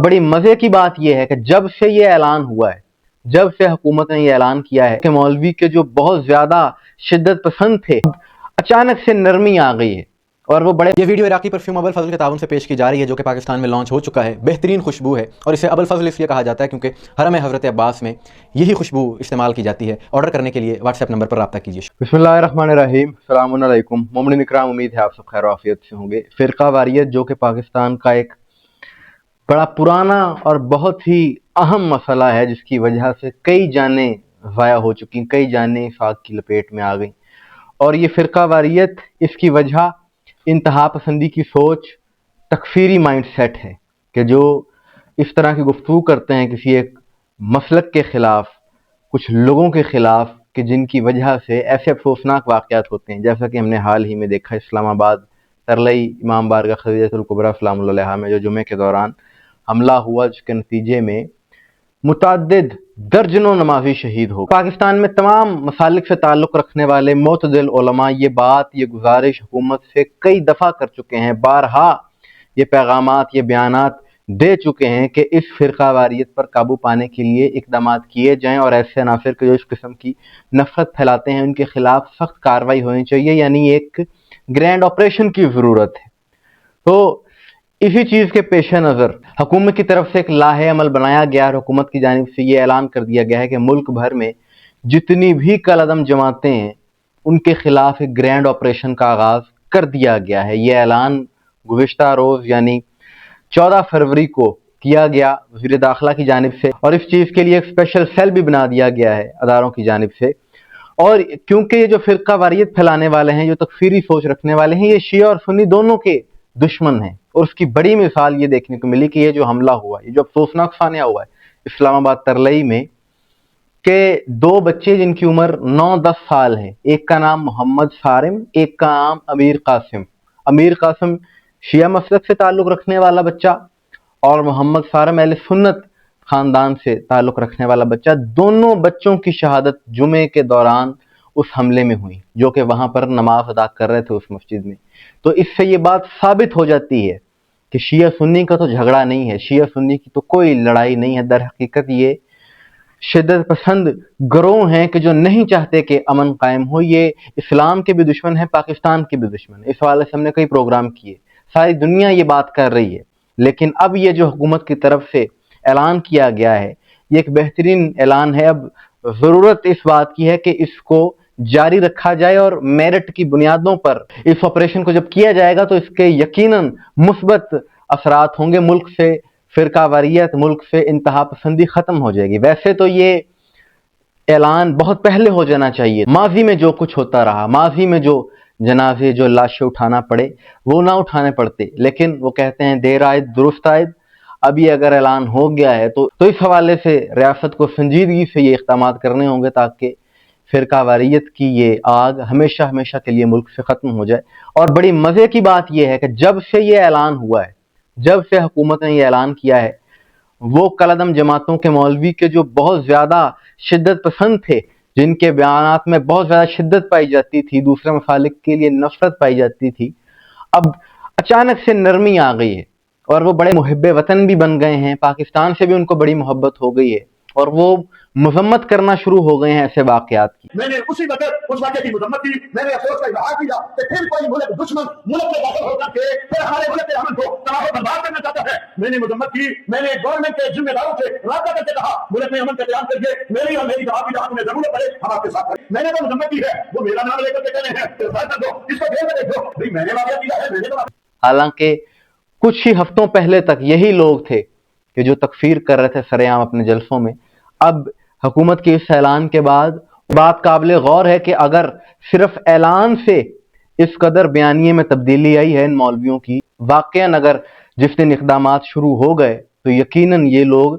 بڑی مزے کی بات یہ ہے کہ جب سے یہ اعلان ہوا ہے، جب سے حکومت نے یہ اعلان کیا ہے کہ مولوی کے جو بہت زیادہ شدت پسند تھے، اچانک سے نرمی آ گئی ہے اور وہ بڑے یہ ویڈیو عراقی پرفیوم ابو الفضل کے تعاون سے پیش کی جا رہی ہے، جو کہ پاکستان میں لانچ ہو چکا ہے۔ بہترین خوشبو ہے اور اسے ابو الفضل اس لیے کہا جاتا ہے کیونکہ حرم حضرت عباس میں یہی خوشبو استعمال کی جاتی ہے۔ آرڈر کرنے کے لیے واٹس ایپ نمبر پر رابطہ کیجیے۔ بسم اللہ الرحمن الرحیم، السلام علیکم مومنین اکرام، امید ہے آپ سب خیر و عافیت سے ہوں گے۔ فرقہ واریت جو کہ پاکستان کا ایک بڑا پرانا اور بہت ہی اہم مسئلہ ہے، جس کی وجہ سے کئی جانیں ضائع ہو چکی، کئی جانیں آگ کی لپیٹ میں آ گئیں، اور یہ فرقہ واریت اس کی وجہ انتہا پسندی کی سوچ، تکفیری مائنڈ سیٹ ہے کہ جو اس طرح کی گفتگو کرتے ہیں کسی ایک مسلک کے خلاف، کچھ لوگوں کے خلاف، کہ جن کی وجہ سے ایسے افسوسناک واقعات ہوتے ہیں، جیسا کہ ہم نے حال ہی میں دیکھا اسلام آباد ترلئی امام بارگاہ خدیجہ الکبریٰ سلام اللہ علیہا میں جو جمعے کے دوران حملہ ہوا، جس کے نتیجے میں متعدد درجنوں نمازی شہید ہو گئے۔ پاکستان میں تمام مسالک سے تعلق رکھنے والے معتدل علماء یہ گزارش حکومت سے کئی دفعہ کر چکے ہیں، بارہا یہ پیغامات، یہ بیانات دے چکے ہیں کہ اس فرقہ واریت پر قابو پانے کے لیے اقدامات کیے جائیں، اور ایسے عناصر کے جو اس قسم کی نفرت پھیلاتے ہیں ان کے خلاف سخت کارروائی ہونی چاہیے، یعنی ایک گرینڈ آپریشن کی ضرورت ہے۔ تو اسی چیز کے پیش نظر حکومت کی طرف سے ایک لاہے عمل بنایا گیا اور حکومت کی جانب سے یہ اعلان کر دیا گیا ہے کہ ملک بھر میں جتنی بھی کل عدم جماعتیں ہیں ان کے خلاف ایک گرینڈ آپریشن کا آغاز کر دیا گیا ہے۔ یہ اعلان گزشتہ روز یعنی 14 فروری کو کیا گیا وزیر داخلہ کی جانب سے، اور اس چیز کے لیے ایک اسپیشل سیل بھی بنا دیا گیا ہے اداروں کی جانب سے۔ اور کیونکہ یہ جو فرقہ واریت پھیلانے والے ہیں، جو تکفیری سوچ رکھنے والے ہیں، یہ شیعہ اور سنی دونوں کے دشمن ہیں، اور اس کی بڑی مثال یہ دیکھنے کو ملی کہ یہ جو حملہ ہوا، یہ جو افسوسناک سانحہ ہوا ہے اسلام آباد ترلئی میں، کہ دو بچے جن کی عمر 9-10 سال ہے، ایک کا نام محمد صارم، ایک کا نام امیر قاسم شیعہ مسلک سے تعلق رکھنے والا بچہ، اور محمد صارم اہل سنت خاندان سے تعلق رکھنے والا بچہ، دونوں بچوں کی شہادت جمعے کے دوران اس حملے میں ہوئی، جو کہ وہاں پر نماز ادا کر رہے تھے اس مسجد میں۔ تو اس سے یہ بات ثابت ہو جاتی ہے کہ شیعہ سنی کا تو جھگڑا نہیں ہے، شیعہ سنی کی تو کوئی لڑائی نہیں ہے، در حقیقت یہ شدت پسند گروہ ہیں کہ جو نہیں چاہتے کہ امن قائم ہو۔ یہ اسلام کے بھی دشمن ہیں، پاکستان کے بھی دشمن ہیں۔ اس حوالے سے ہم نے کئی پروگرام کیے، ساری دنیا یہ بات کر رہی ہے، لیکن اب یہ جو حکومت کی طرف سے اعلان کیا گیا ہے، یہ ایک بہترین اعلان ہے۔ اب ضرورت اس بات کی ہے کہ اس کو جاری رکھا جائے، اور میرٹ کی بنیادوں پر اس آپریشن کو جب کیا جائے گا تو اس کے یقیناً مثبت اثرات ہوں گے۔ ملک سے فرقہ واریت، ملک سے انتہا پسندی ختم ہو جائے گی۔ ویسے تو یہ اعلان بہت پہلے ہو جانا چاہیے، ماضی میں جو کچھ ہوتا رہا، ماضی میں جو جنازے، جو لاشیں اٹھانا پڑے وہ نہ اٹھانے پڑتے، لیکن وہ کہتے ہیں دیر آئد درست آئد۔ اب یہ اگر اعلان ہو گیا ہے تو اس حوالے سے ریاست کو سنجیدگی سے یہ اقدامات کرنے ہوں گے تاکہ فرقہ واریت کی یہ آگ ہمیشہ ہمیشہ کے لیے ملک سے ختم ہو جائے۔ اور بڑی مزے کی بات یہ ہے کہ جب سے یہ اعلان ہوا ہے، جب سے حکومت نے یہ اعلان کیا ہے، وہ کالعدم جماعتوں کے مولوی کے جو بہت زیادہ شدت پسند تھے، جن کے بیانات میں بہت زیادہ شدت پائی جاتی تھی، دوسرے مسالک کے لیے نفرت پائی جاتی تھی، اب اچانک سے نرمی آ گئی ہے، اور وہ بڑے محب وطن بھی بن گئے ہیں۔ پاکستان سے بھی ان کو بڑی محبت ہو گئی ہے، اور وہ مذمت کرنا شروع ہو گئے ہیں ایسے واقعات کی۔ میں نے اسی وقت اس واقعے کی مذمت کی، میں نے افسوس کا اظہار کیا کہ پھر کوئی ملک دشمن ملک میں داخل ہو کر کے پھر ہمارے ملک کے امن کو تباہ و برباد کرنا چاہتا ہے۔ میں نے مذمت کی، میں نے گورنمنٹ کے ذمہ داروں سے رابطہ کر کے کہا ملک میں امن کا قیام کریے، میری اور میری جواب کی جہاں تمہیں ضرورت پڑے ہم آپ کے ساتھ ہیں۔ میں نے وہ مذمت کی ہے، وہ میرا نام لے کر کے کہنے ہیں کر دو، اس کو جیل میں دیکھ دو، بھائی میں نے واقعہ کیا ہے، میں نے تو حالانکہ کچھ ہی ہفتوں پہلے تک یہی لوگ تھے کہ جو تکفیر کر رہے تھے سر عام اپنے جلسوں میں۔ اب حکومت کے اس اعلان کے بعد بات قابل غور ہے کہ اگر صرف اعلان سے اس قدر بیانیے میں تبدیلی آئی ہے ان مولویوں کی، واقعاً اگر جس دن اقدامات شروع ہو گئے تو یقیناً یہ لوگ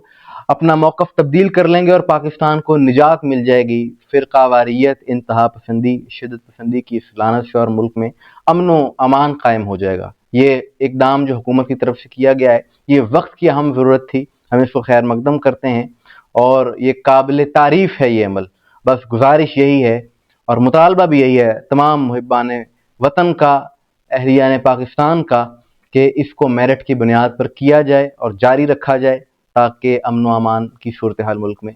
اپنا موقف تبدیل کر لیں گے اور پاکستان کو نجات مل جائے گی فرقہ واریت، انتہا پسندی، شدت پسندی کی اس لعنت سے، اور ملک میں امن و امان قائم ہو جائے گا۔ یہ اقدام جو حکومت کی طرف سے کیا گیا ہے، یہ وقت کی اہم ضرورت تھی، ہم اس کو خیر مقدم کرتے ہیں، اور یہ قابل تعریف ہے یہ عمل۔ بس گزارش یہی ہے اور مطالبہ بھی یہی ہے تمام محبان وطن کا، اہلیان پاکستان کا، کہ اس کو میرٹ کی بنیاد پر کیا جائے اور جاری رکھا جائے تاکہ امن و امان کی صورتحال ملک میں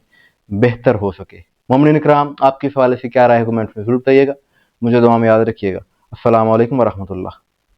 بہتر ہو سکے۔ مومنین اکرام، آپ کی اس حوالے سے کیا رائے ہے کمنٹ میں ضرور بتائیے گا، مجھے دعا میں یاد رکھیے گا۔ السلام علیکم ورحمۃ اللہ۔